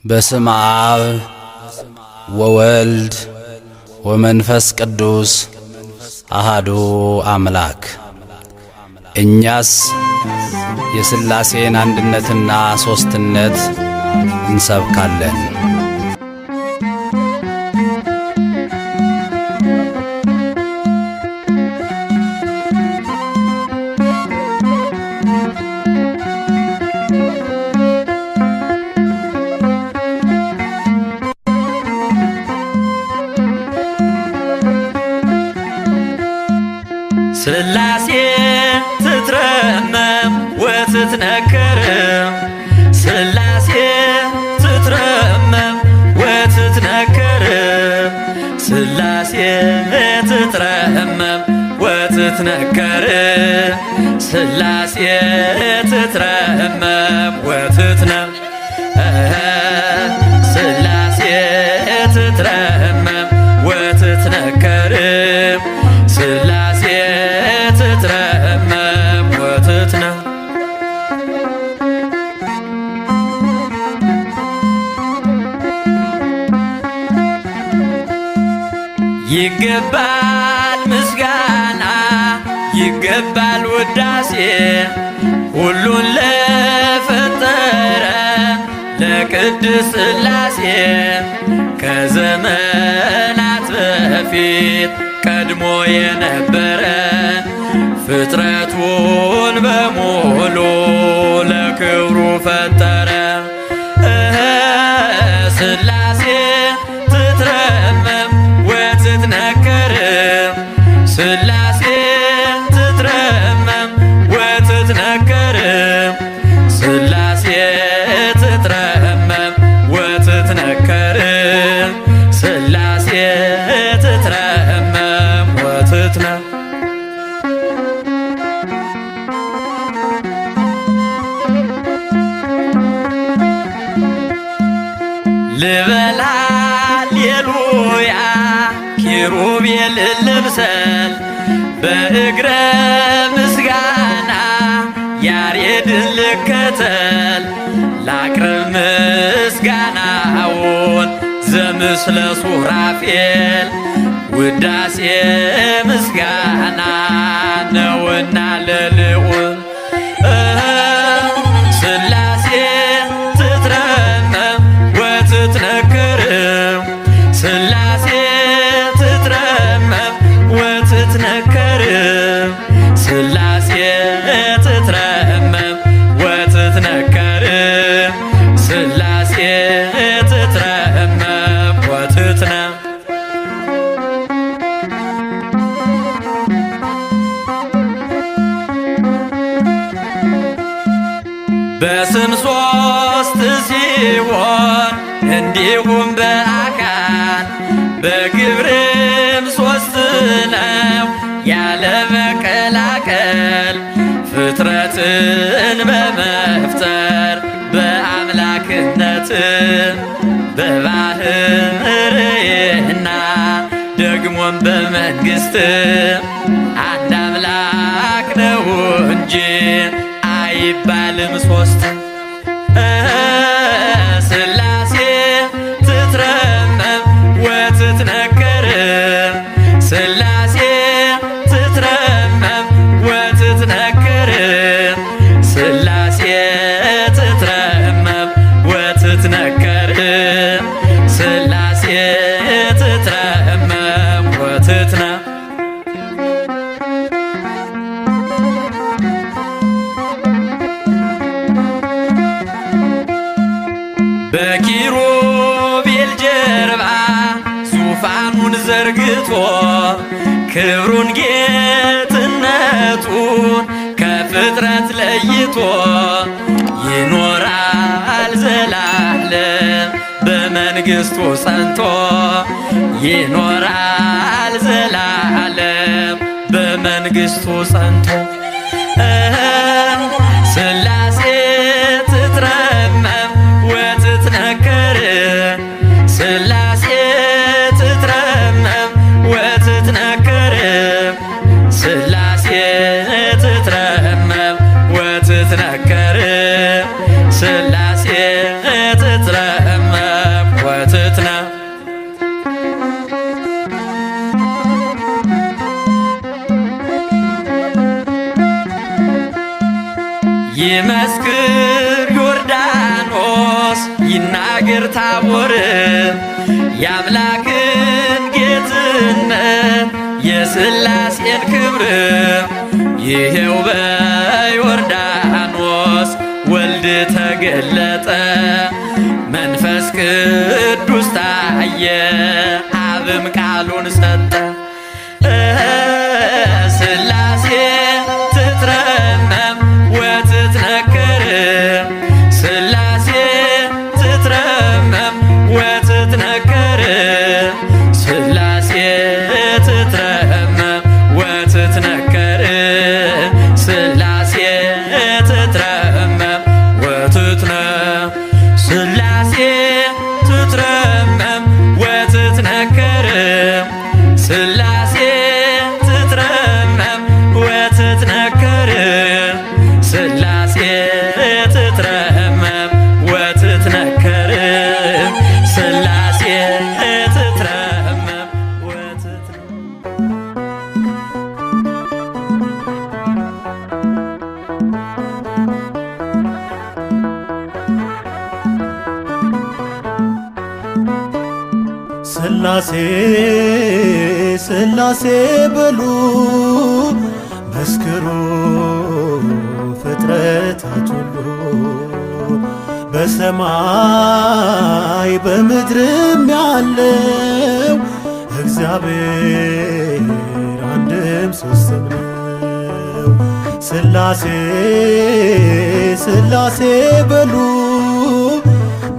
በስመ አብ ወወልድ ወመንፈስ ቅዱስ አሃዱ አምላክ። እኛስ የሥላሴን አንድነትና ሦስትነት እንሰብካለን። ሥላሴ ትትረመም ወትትነከር ሥላሴ ትትረመም ወትትነከር ሥላሴ ትትረመም ወትትነከር ሥላሴ ትትረመም ወትትነከር ሥላሴ ትትረመም ወትትነከር ሥላሴ ትትረመም ወትትነከር ይገባል ምስጋና ይገባል ውዳሴ ሁሉን ለፈጠረ ለቅድስት ሥላሴ ከዘመናት በፊት ቀድሞ የነበረ ፍጥረቱን በሙሉ ለክብሩ ፈጠረ። ሥላሴ ትትረመም ወትትነከር ሥላሴ ትትረመም ወትትነከር ሥላሴ ትትረመም ወትትነከር ሥላሴ ትትረመም ወትትነከር ልበል ሃሌሉያ ኪሩቤል ልምሰል በእግረ ምስጋና ያሬድን ልከተል ላቅርብ ምስጋናውን ዘምስለ ሱራፌል ውዳሴ ምስጋና ነውና ለልዑል ሥላሴ ትትረመም ወትትነከር ሥላሴ ትትረመም ወትትነከር ሥላሴ ትትረመም ወትትነከር ሥላሴ ትትረመም ወትትነከር በስም ሦስት ሲሆን እንዲሁም በአካል በግብርም ሦስት ነው ያለ መቀላቀል ፍጥረትን በመፍጠር በአምላክነት በባህርይና ደግሞም በመንግሥት አንድ አምላክ ነው እንጂ አይባልም ሦስት። ሥላሴ ትትረመም ወትትነከር ሥላሴ ትትረመም ወትትነከር ሥላሴ ትትረመም ወትትነከር ሥላሴ ትትረመም ወትትነከር በኪሩቤል ጀርባ ዙፋኑን ዘርግቶ ክብሩን ጌትነቱን ከፍጥረት ለይቶ ይኖራል ዘላለም በመንግሥቱ ጸንቶ ይኖራል ዘላለም በመንግሥቱ ጸንቶ ሥላሴ ትትረመም ወትትነከር ሥላሴ ትትረመም ወትትነከር ሥላሴ ትትረመም ወትትነከር ሥላሴ ትትረመም ይመስክር ዮርዳኖስ ይናገር ታቦር የአምላክን ጌትነት የሥላሴን ክብር ይሄው በዮርዳኖስ ወልድ ተገለጠ መንፈስ ቅዱስ ታየ አብም ቃሉን ሰጠ ሥላሴ ትትረመም ወትትነከር ሥላሴ ትትረመም ወትትነከር ሥላሴ ትትረመም ወትትነከር ሥላሴ ትትረመም ወትትነ ሥላሴ ትትረመም ወትትነከር ሥላሴ ትትረመም ወትትነከር ሥላሴ ትትረመም ወትትነከር ሥላሴ ትትረመም ሥላሴ ሥላሴ በሉ መስክሩ ፍጥረታት ሁሉ በሰማይ በምድርም ያለው እግዚአብሔር አንድም ሦስትም ነው። ሥላሴ ሥላሴ በሉ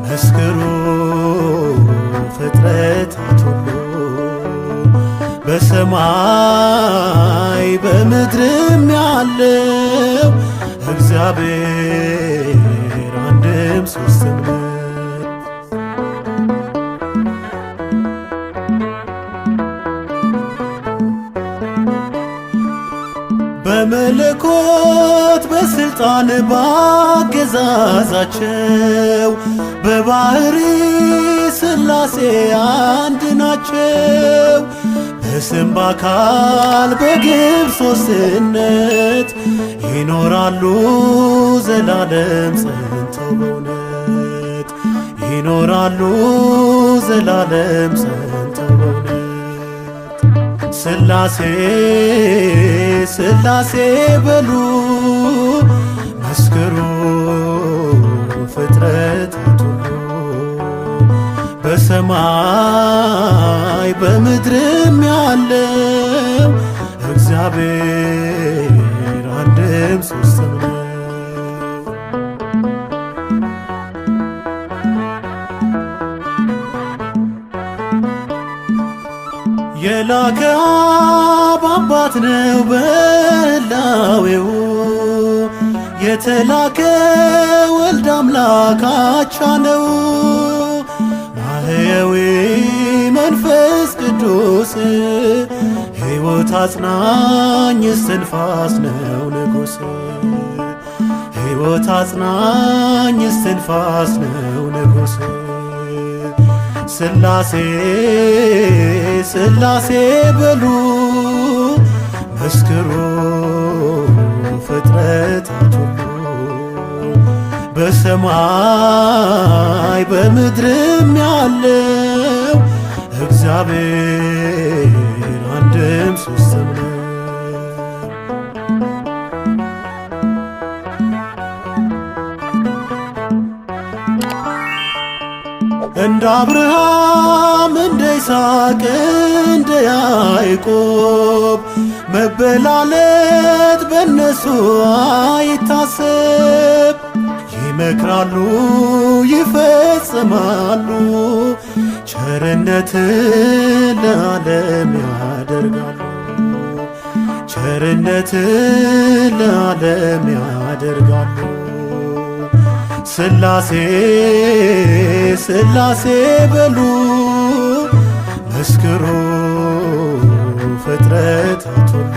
መስክሩ ፍጥረታት ሁሉ በሰማይ በምድርም ያለው እግዚአብሔር አንድም ሦስትም ነው። በመለኮት በሥልጣን ባገዛዛቸው በባሕሪ ሥላሴ አንድ ናቸው። በስም በአካል በግብር ሦስትነት ይኖራሉ ዘላለም ጸንተው በእውነት ይኖራሉ ዘላለም ጸንተው በእውነት ሥላሴ ሥላሴ በሉ መስክሩ ፍጥረታት ሁሉ በሰማይ በምድርም ያለው እግዚአብሔር አንድም ሦስትም ነው። የላከ አብ አባት ነው በሕላዌው የተላከ ወልድ አምላክ አቻ ነው። ማህየዊ መንፈስ ቅዱስ ሕይወት አጽናኝ እስትንፋስ ነው ንጉሥ ሕይወት አጽናኝ እስትንፋስ ነው ንጉሥ ሥላሴ ሥላሴ በሉ መስክሩ ፍጥረታት ሁሉ በሰማይ በምድርም ያለው እግዚአብሔር አንድም ሦስትም ነው። እንደ አብርሃም እንደ ይስሐቅ እንደ ያዕቆብ መበላለት በእነሱ አይታሰብ። ይመክራሉ ይፈጽማሉ ቸርነትን ለዓለም ያደርጋሉ ቸርነትን ለዓለም ያደርጋሉ። ሥላሴ ሥላሴ በሉ መስክሩ ፍጥረታት ሁሉ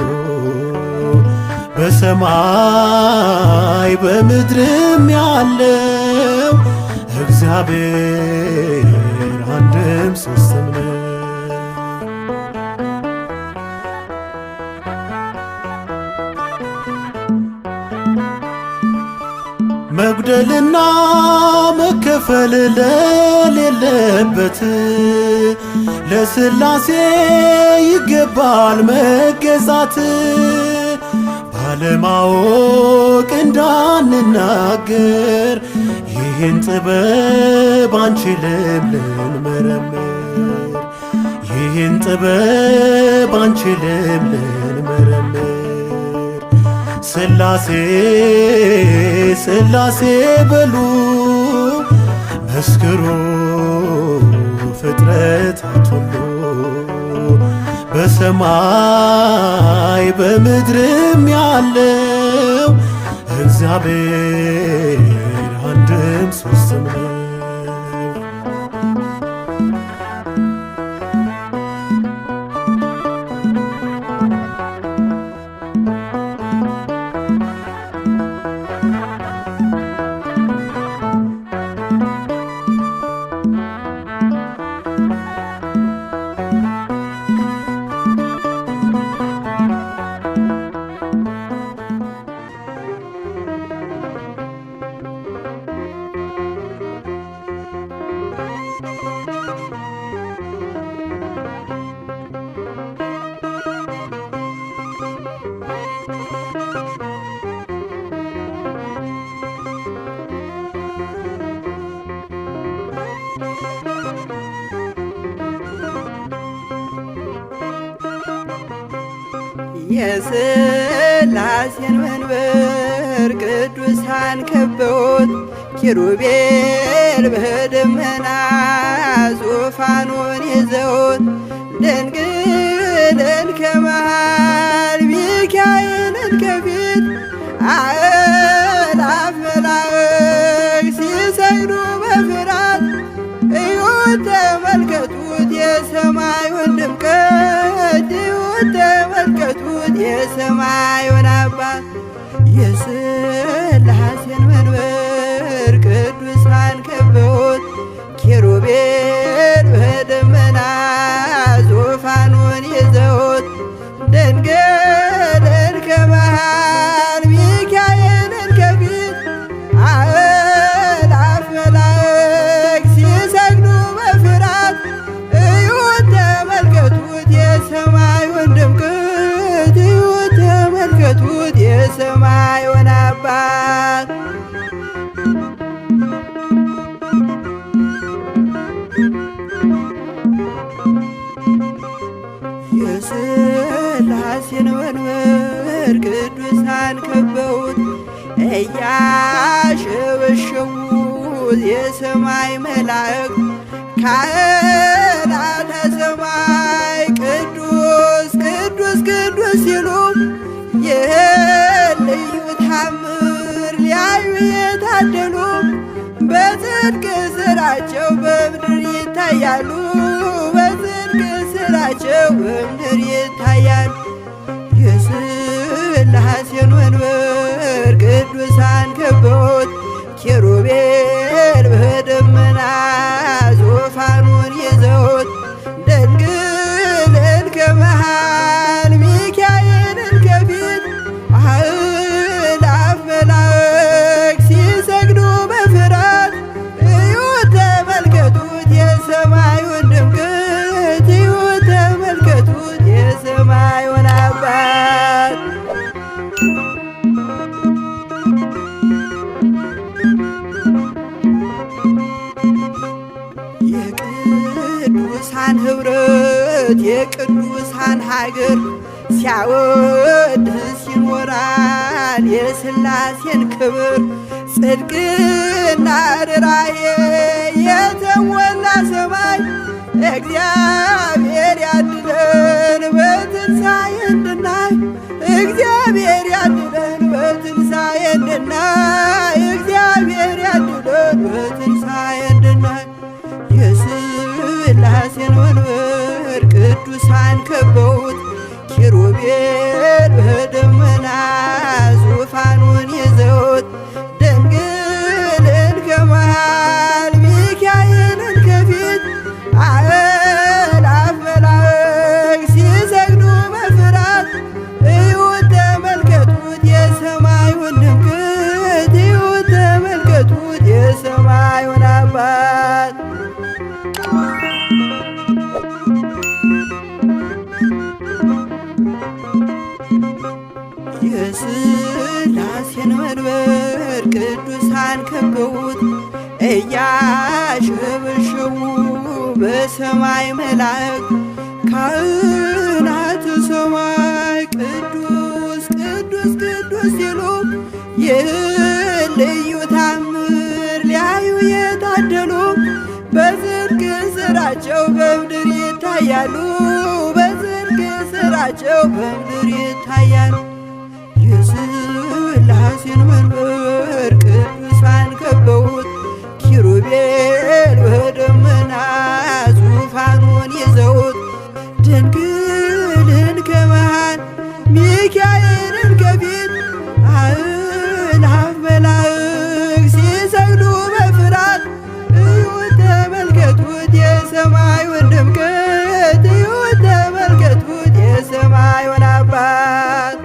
በሰማይ በምድርም ያለው እግዚአብሔር አንድም ሦስትም ነው። መጉደልና መከፈል ለሌለበት ለሥላሴ ይገባል መገዛት። ባለማወቅ እንዳንናገር ይህን ጥበብ አንችልም ልንመረምር፣ ይህን ጥበብ አንችልም ልንመረምር። ሥላሴ ሥላሴ በሉ መስክሩ ፍጥረታት ሁሉ፣ በሰማይ በምድርም ያለው እግዚአብሔር አንድም ሦስትም ነው። የሥላሴን መንበር ቅዱሳን ከበውት ኪሩቤል በደመና ዙፋኑን ይዘውት ድንግልን ከመሃል ሚካኤልን ከፊት አእላፍ መላእክት ሲሰግዱ በፍርሃት እዩት ተመልከቱት የሰማዩን ድምቀት እዩት ተመልከቱት የሰማዩን አባት የሥላሴን መንበር ቅዱሳን ከበውት ኪሩቤል በደመና ዙፋኑን ይዘውት ድንግልን ከመሃል ሚካኤልን ከፊት አእላፍ መላእክት ሲሰግዱ በፍርሃት እዩት ተመልከቱት የሰማዩን ድምቀት እዩት ተመልከቱት የሰማዩን አባት የሥላሴን መንበር ቅዱሳን ከበውት እያሸበሸቡት የሰማይ መላእክት ካህናተ ሰማይ ቅዱስ ቅዱስ ቅዱስ ሲሉ ይህን ልዩ ታምር ሊያዩ የታደሉ በጽድቅ ሥራቸው በምድር ይታያሉ፣ በጽድቅ ሥራቸው በምድር ይታያሉ። የሥላሴን መንበር ቅዱሳን ከበውት ኪሩቤል በደመና ዙፋኑን ይዘውት ድንግልን ከመሃል ሚካኤልን ከፊት አእላፍ መላእክት ሲሰግዱ በፍርሃት እዩት ተመልከቱት የሰማዩን ድምቀት እዩት ተመልከቱት የሰማዩን አባት የቅዱሳን ኅብረት የቅዱሳን ሀገር ሲያወድስ ይኖራል የሥላሴን ክብር ጽድቅና ርራዬ የተሞላ ሰማይ እግዚአብሔር ያድነን በትንሣኤ እንድናይ እግዚአብሔር ያድነን በትንሣኤ እንድናይ እግዚአብሔር ያድነን በትንሣኤ እንድናይ የሥላሴን መንበር ቅዱሳን ከበውት ኪሩቤል በደመና ዙፋኑን ይዘውት ድንግልን ከመሃል ሚካኤልን ከፊት አእላፍ መላእክት ሲሰግዱ በፍርሃት እዩት ተመልከቱት የሰማዩን ድምቀት እዩት አሸበሸቡ በሰማይ መላእክት ካህናተ ሰማይ ቅዱስ ቅዱስ ቅዱስ ሲሉ ይህን ልዩ ታምር ሊያዩ የታደሉ በጽድቅ ስራቸው በምድር ይታያሉ፣ በጽድቅ ስራቸው በምድር ይታያሉ። የሥላሴን መንበር ቅዱሳን ከበውት ኪሩቤል በደመና ዙፋኑን ይዘውት ድንግልን ከመሃል ሚካኤልን ከፊት አእላፍ መላእክት ሲሰግዱ በፍርሃት እዩት ተመልከቱት የሰማዩን ድምቀት እዩት ተመልከቱት የሰማዩን አባት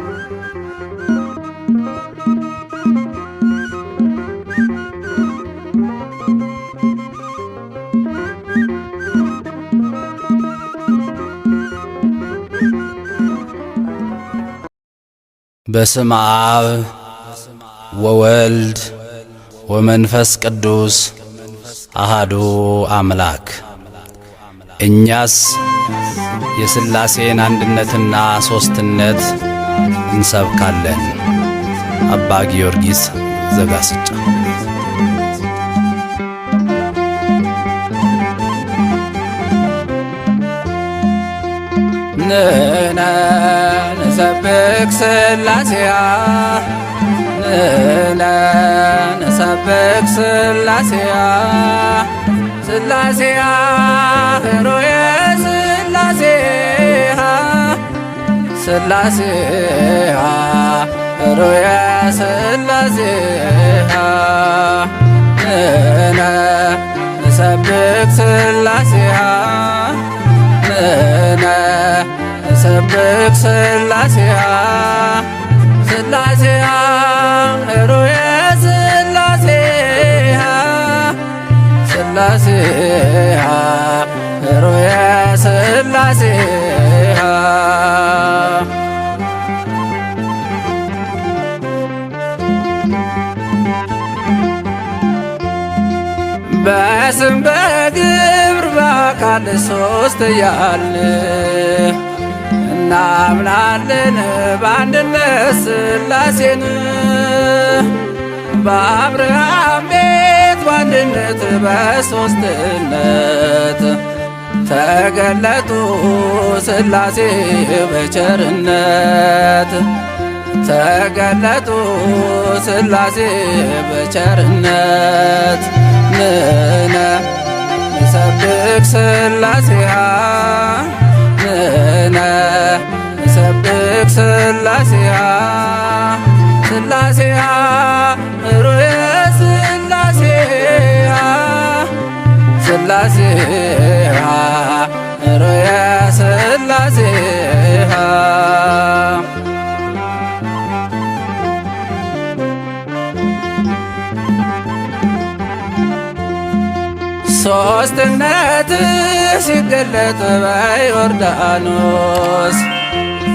በስመ አብ ወወልድ ወመንፈስ ቅዱስ አሃዱ አምላክ። እኛስ የሥላሴን አንድነትና ሦስትነት እንሰብካለን። አባ ጊዮርጊስ ዘጋስጫ። ንሕነ ንሰብክ ሥላሴያ ንሕነ ንሰብክ ሥላሴያ ሥላሴያ ኅሩየ ሥላሴያ ሥላሴያ ኅሩየ ሥላሴያ ንሕነ ንሰብክ ሥላሴያ ንሕነ ንሰብክ ሥላሴያ ሥላሴያ ኅሩየ ሥላሴያ ሥላሴያ ኅሩየ ሥላሴያ በስም በግብር በአካል ሦስት እያልን እናምናለን በአንድነት ሥላሴን በአብርሃም ቤት በአንድነት በሦስትነት ተገለጡ ሥላሴ በቸርነት ተገለጡ ሥላሴ በቸርነት ንሕነ ንሰብክ ሥላሴያ ንሕነ ንሰብክ ሥላሴያ ሥላሴያ ኅሩየ ሥላሴያ ሥላሴያ ኅሩየ ሥላሴያ ሦስትነት ሲገለጥ በዮርዳኖስ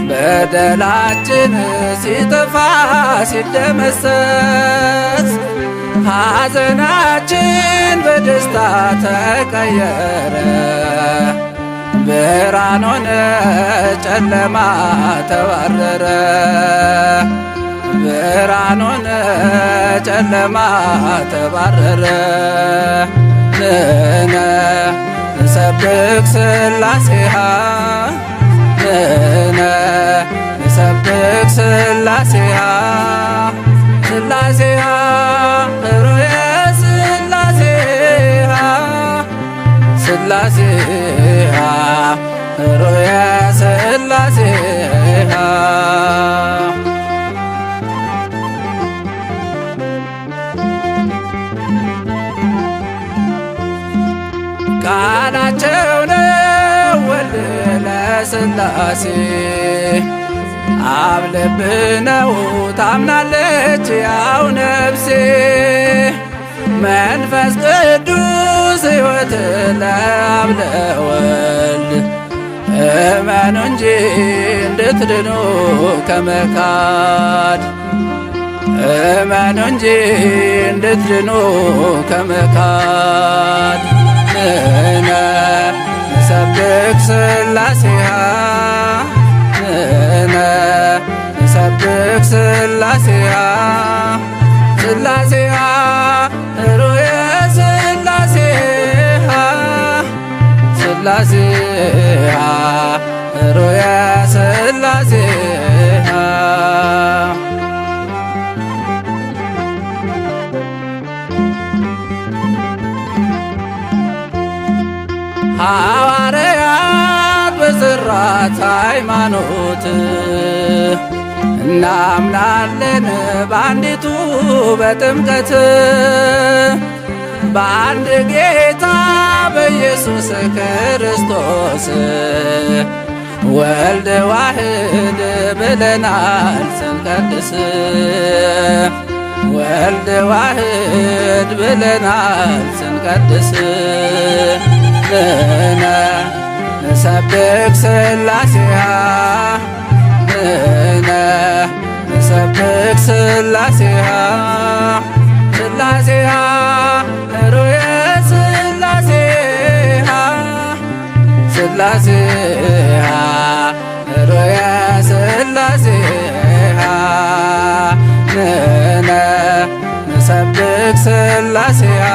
በደላችን ሲጠፋ ሲደመሰስ ሐዘናችን በደስታ ተቀየረ። ብርሃን ሆነ ጨለማ ተባረረ። ብርሃን ሆነ ጨለማ ተባረረ። ንሕነ ንሰብክ ሥላሴሃ ንሕነ ንሰብክ ሥላሴሃ ሥላሴሃ ኅሩየ ሥላሴሃ ሥላሴሃ ኅሩየ ሥላሴሃ ቃላቸው ነው ወልድ ለሥላሴ አብ ልብ ነው ታምናለች ያው ነፍሴ መንፈስ ቅዱስ ሕይወት ለአብ ለወልድ እመኑ እንጂ እንድትድኑ ከመካድ እመኑ እንጂ እንድትድኑ ከመካድ ሥላሴሃ ንሰብክ ሥላሴሃ ሥላሴሃ ሩየ ሥላሴሃ ሥላሴሃ ሩየ ሥላሴሃ ሐዋርያት በሠራት ሃይማኖት እናምናለን በአንዲቱ በጥምቀት በአንድ ጌታ በኢየሱስ ክርስቶስ ወልድ ዋሕድ ብለናል ስንቀድስ ወልድ ዋሕድ ብለናል ስንቀድስ ንሰብክ ሥላሴሃ ንሰብክ ሥላሴሃ ሥላሴሃ ሩየ ሥላሴሃ ሥላሴሃ ሩየ ሥላሴሃ ንሰብክ ሥላሴሃ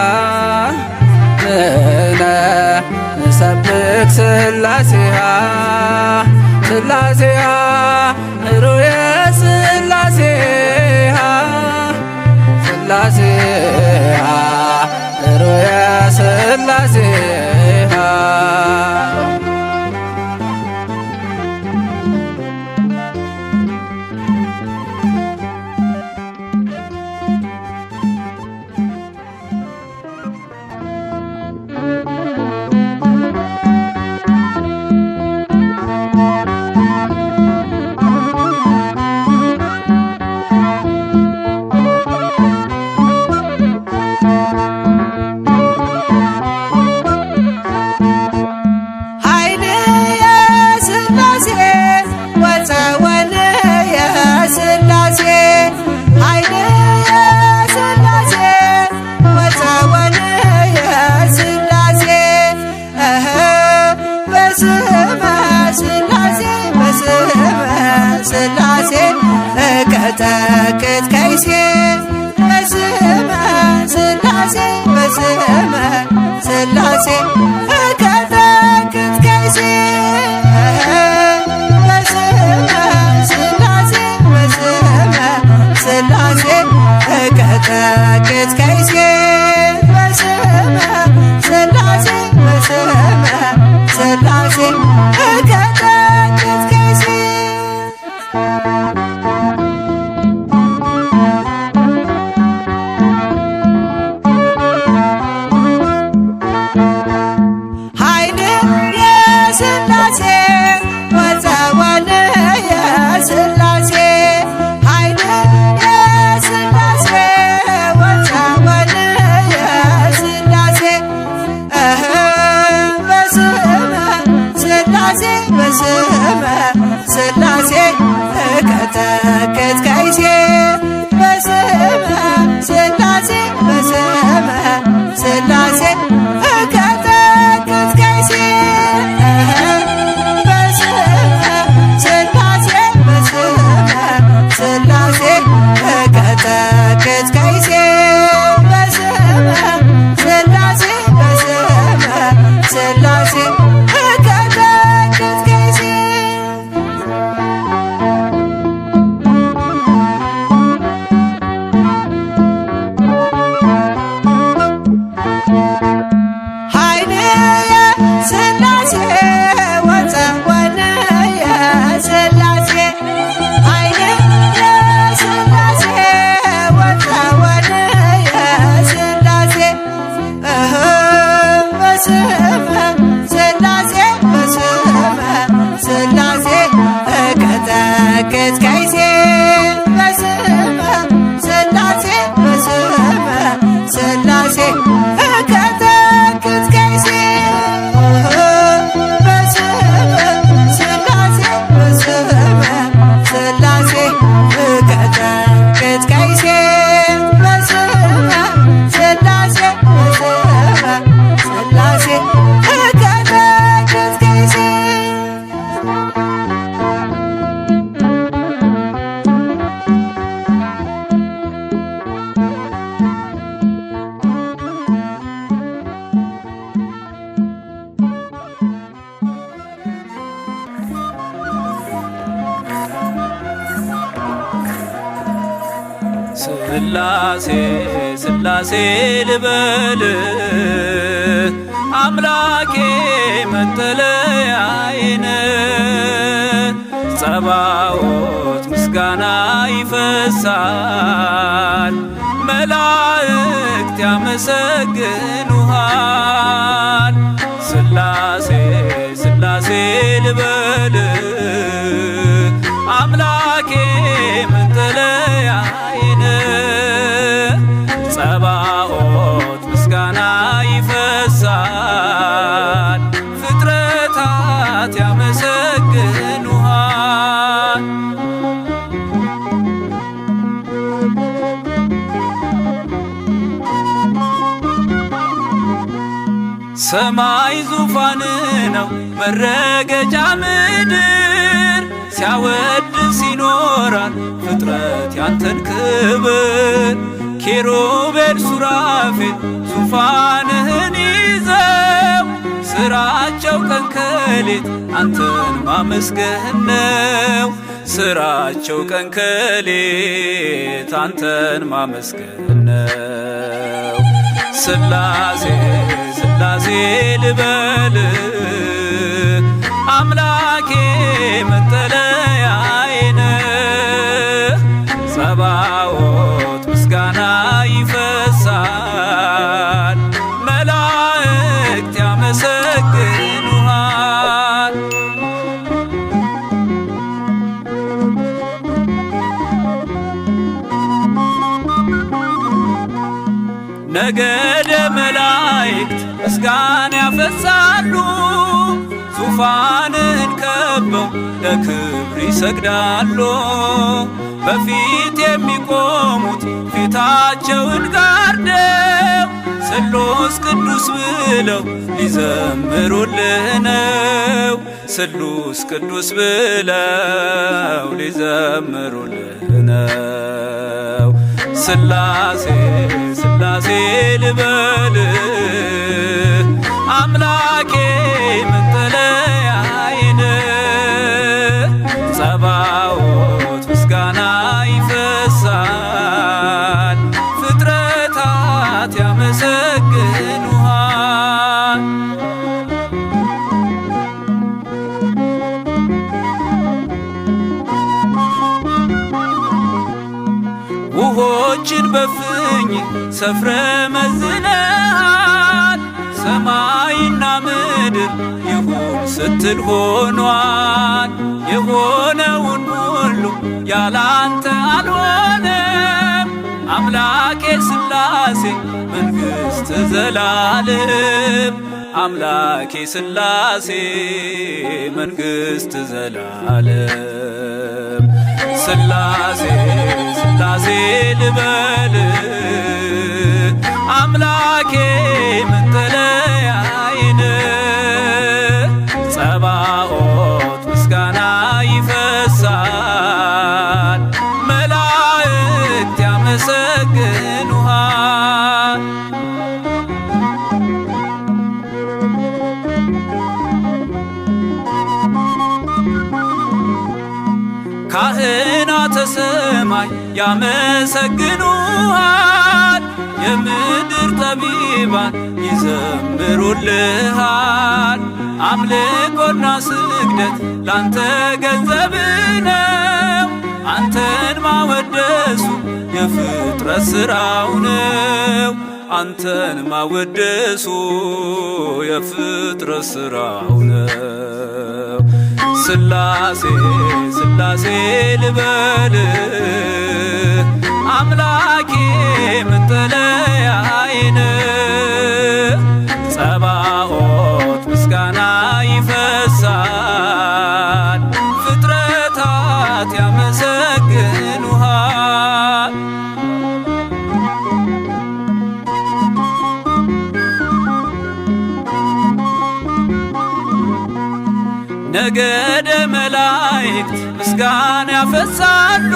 ንሰብክ ሥላሴሃ ሥላሴሃ ሩየ ሥላሴሃ ሥላሴሃ ሩየ ሥላሴሃ ሥላሴ እቀጠቅጥ ከይሴ በስመ ሥላሴ በስመ ሥላሴ እቀጠቅጥ ከይሴ በስመ ሥላሴ በስመ ሥላሴ እቀጠቅጥ ከይሴ በስመ ሥላሴ በስመ ሥላሴ እቀጠቅጥ ከይሴ በስመ ሥላሴ እቀጠቅጥ ከይሴ በስመ ሥላሴ በስመ ሥላሴ እቀጠቅጥ ከይሴ በስመ ሥላሴ በስመ ሥላሴ እቀጠቅጥ ከይሴ በስመ ሥላሴ በስመ ሥላሴ እቀጠቅጥ ከይሴ በስመ ሥላሴ በስመ ሥላሴ እቀጠቅጥ ከይሴ በስመ ሥላሴ በስመ ሥላሴ እቀጠቅጥ ከይሴ በስመ ሥላሴ በስመ ሥላሴ ስላሴ ስላሴ ልበል አምላኬ መጠለያዬን ጸባዖት ምስጋና ይፈሳል መላእክት ያመሰግኑሃል ስላሴ ስላሴ ልበል አምላኬ መጠለያዬን ጸባዖት ምስጋና ይፈሳል ፍጥረታት ያመሰግኑሃል ሰማይ ዙፋን ነው መረገጫ ምድር ሲያወድስ ይኖራል ፍጥረት ያንተን ክብር ኪሩቤል ሱራፌል ዙፋንህን ይዘው ስራቸው ቀን ከሌት አንተን ማመስገን ነው ስራቸው ቀን ከሌት አንተን ማመስገን ነው ስላሴ ስላሴ ልበል አምላኬ መጠለያዬን ጸባዖት ምስጋና ይፈሳል መላእክት ያመሰግኑሃል ነገደ መላእክት ምስጋና ያፈሳሉ ዙፋንን ከበው ለክብር ይሰግዳሉ በፊት የሚቆሙት ፊታቸውን ጋርደው ስሉስ ቅዱስ ብለው ሊዘምሩልህ ነው ስሉስ ቅዱስ ብለው ሊዘምሩልህ ነው ስላሴ ስላሴ ልበል አምላኬ መጠለያዬን ጸባዖት ምስጋና ይፈሳል ፍጥረታት ያመሰግኑሃል ውሆችን በፍኝ ሰፍረ መዝነሃል ሰማይና ምድር ይሁን ስትል ሆኗል የሆነውን ሁሉ ያላንተ አልሆነም አምላኬ ስላሴ መንግሥት ዘላለም አምላኬ ስላሴ መንግሥት ዘላለም ስላሴ ስላሴ ልበል አምላኬ መጠለያዬን ጸባዖት ምስጋና ይፈሳል መላእክት ያመሰግኑሃል ካህናተ ሰማይ ያመሰግኑሃል የምድር ጠቢባን ይዘምሩልሃል አምልኮና ስግደት ላንተ ገንዘብ ነው አንተን ማወደሱ የፍጥረት ሥራው ነው አንተን ማወደሱ የፍጥረት ሥራው ነው ስላሴ ስላሴ ልበል አምላኬ መጠለያዬን ጸባዖት ምስጋና ይፈሳል ፍጥረታት ያመሰግኑሃል ነገደ መላእክት ምስጋና ያፈሳሉ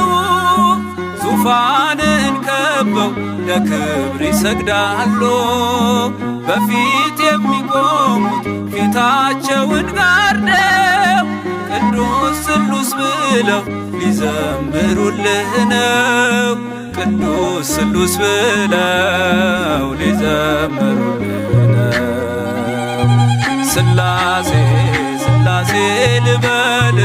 ዙፋንን ከበው ለክብር ይሰግዳሉ በፊት የሚቆሙት ፊታቸውን ጋርደው ቅዱስ ስሉስ ብለው ሊዘምሩልህ ነው ቅዱስ ስሉስ ብለው ሊዘምሩልን ስላሴ ስላሴ ልበል